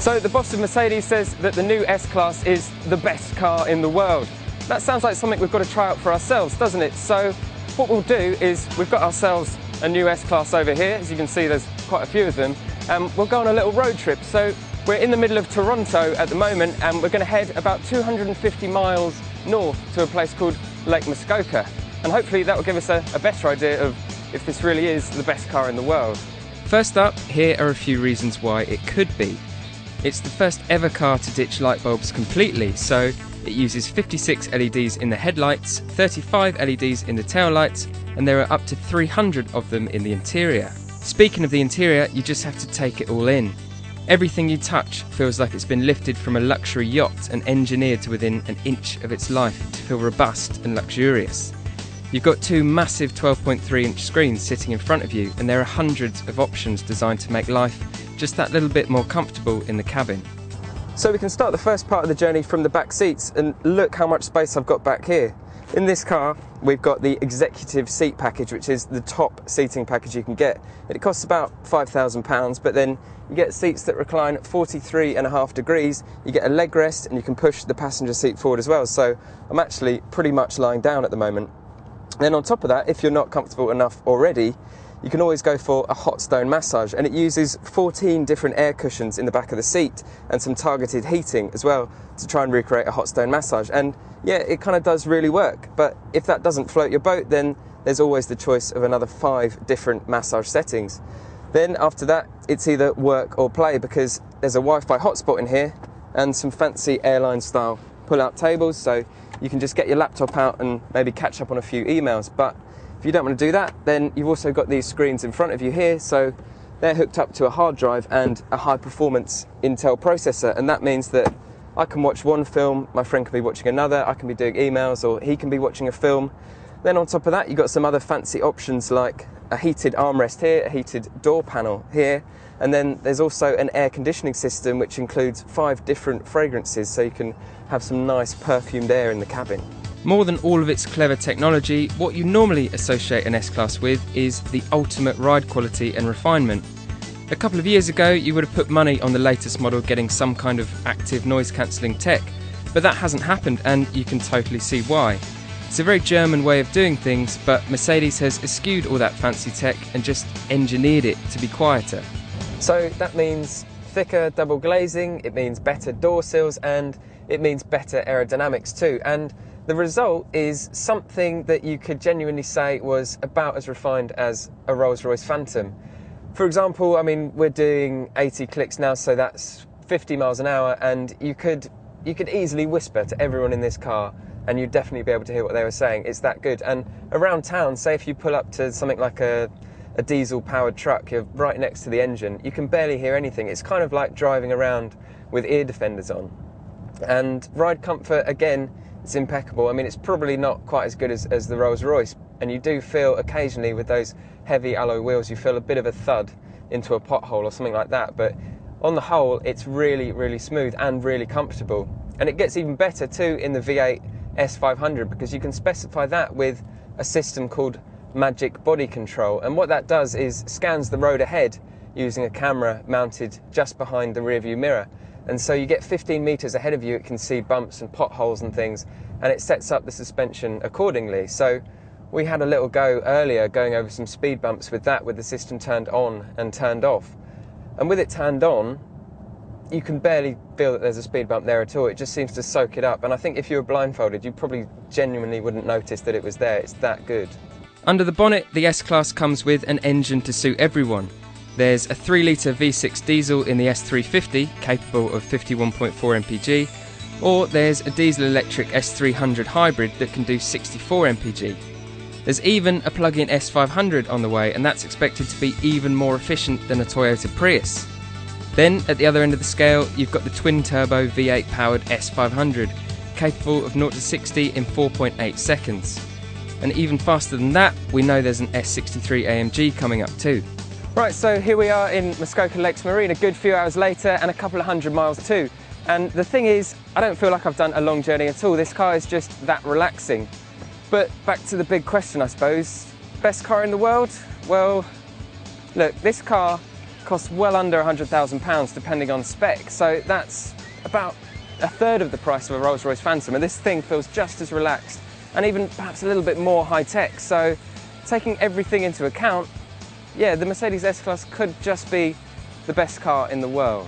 So the boss of Mercedes says that the new S-Class is the best car in the world. That sounds like something we've got to try out for ourselves, doesn't it? So what we'll do is we've got ourselves a new S-Class over here. As you can see, there's quite a few of them. We'll go on a little road trip. So we're in the middle of Toronto at the moment, and we're going to head about 250 miles north to a place called Lake Muskoka. And hopefully that will give us a better idea of if this really is the best car in the world. First up, here are a few reasons why it could be. It's the first ever car to ditch light bulbs completely, so it uses 56 LEDs in the headlights, 35 LEDs in the taillights, and there are up to 300 of them in the interior. Speaking of the interior, you just have to take it all in. Everything you touch feels like it's been lifted from a luxury yacht and engineered to within an inch of its life to feel robust and luxurious. You've got two massive 12.3-inch screens sitting in front of you, and there are hundreds of options designed to make life just that little bit more comfortable in the cabin. So we can start the first part of the journey from the back seats, and look how much space I've got back here. In this car, we've got the executive seat package, which is the top seating package you can get. It costs about £5,000, but then you get seats that recline at 43.5 degrees, you get a leg rest, and you can push the passenger seat forward as well. So I'm actually pretty much lying down at the moment. Then on top of that, if you're not comfortable enough already, you can always go for a hot stone massage, and it uses 14 different air cushions in the back of the seat and some targeted heating as well to try and recreate a hot stone massage. And yeah, it kind of does really work. But if that doesn't float your boat, then there's always the choice of another 5 different massage settings. Then after that, it's either work or play, because there's a Wi-Fi hotspot in here and some fancy airline style pull-out tables, so you can just get your laptop out and maybe catch up on a few emails. But if you don't want to do that, then you've also got these screens in front of you here, so they're hooked up to a hard drive and a high-performance Intel processor, and that means that I can watch one film, my friend can be watching another, I can be doing emails, or he can be watching a film. Then on top of that, you've got some other fancy options like a heated armrest here, a heated door panel here, and then there's also an air conditioning system which includes 5 different fragrances, so you can have some nice perfumed air in the cabin. More than all of its clever technology, what you normally associate an S-Class with is the ultimate ride quality and refinement. A couple of years ago, you would have put money on the latest model getting some kind of active noise-cancelling tech, but that hasn't happened, and you can totally see why. It's a very German way of doing things, but Mercedes has eschewed all that fancy tech and just engineered it to be quieter. So that means thicker double glazing, it means better door sills, and it means better aerodynamics too. And the result is something that you could genuinely say was about as refined as a Rolls-Royce Phantom. For example, I mean, we're doing 80 clicks now, so that's 50 miles an hour, and you could easily whisper to everyone in this car, and you'd definitely be able to hear what they were saying. It's that good. And around town, say if you pull up to something like a diesel-powered truck, you're right next to the engine, you can barely hear anything. It's kind of like driving around with ear defenders on. And ride comfort, again, it's impeccable. I mean, it's probably not quite as good as the Rolls-Royce, and you do feel occasionally with those heavy alloy wheels, you feel a bit of a thud into a pothole or something like that, but on the whole, it's really, really smooth and really comfortable. And it gets even better too in the V8 S500, because you can specify that with a system called Magic Body Control, and what that does is scans the road ahead using a camera mounted just behind the rear view mirror. And so you get 15 metres ahead of you, it can see bumps and potholes and things, and it sets up the suspension accordingly. So we had a little go earlier going over some speed bumps with that, with the system turned on and turned off. And with it turned on, you can barely feel that there's a speed bump there at all. It just seems to soak it up. And I think if you were blindfolded, you probably genuinely wouldn't notice that it was there. It's that good. Under the bonnet, the S-Class comes with an engine to suit everyone. There's a 3-litre V6 diesel in the S350, capable of 51.4 mpg, or there's a diesel-electric S300 hybrid that can do 64 mpg. There's even a plug-in S500 on the way, and that's expected to be even more efficient than a Toyota Prius. Then, at the other end of the scale, you've got the twin-turbo V8-powered S500, capable of 0 to 60 in 4.8 seconds. And even faster than that, we know there's an S63 AMG coming up too. Right, so here we are in Muskoka Lakes Marine, a good few hours later, and a couple of hundred miles too. And the thing is, I don't feel like I've done a long journey at all. This car is just that relaxing. But back to the big question, I suppose. Best car in the world? Well, look, this car costs well under £100,000 depending on spec, so that's about a third of the price of a Rolls-Royce Phantom, and this thing feels just as relaxed and even perhaps a little bit more high-tech. So taking everything into account, yeah, the Mercedes S-Class could just be the best car in the world.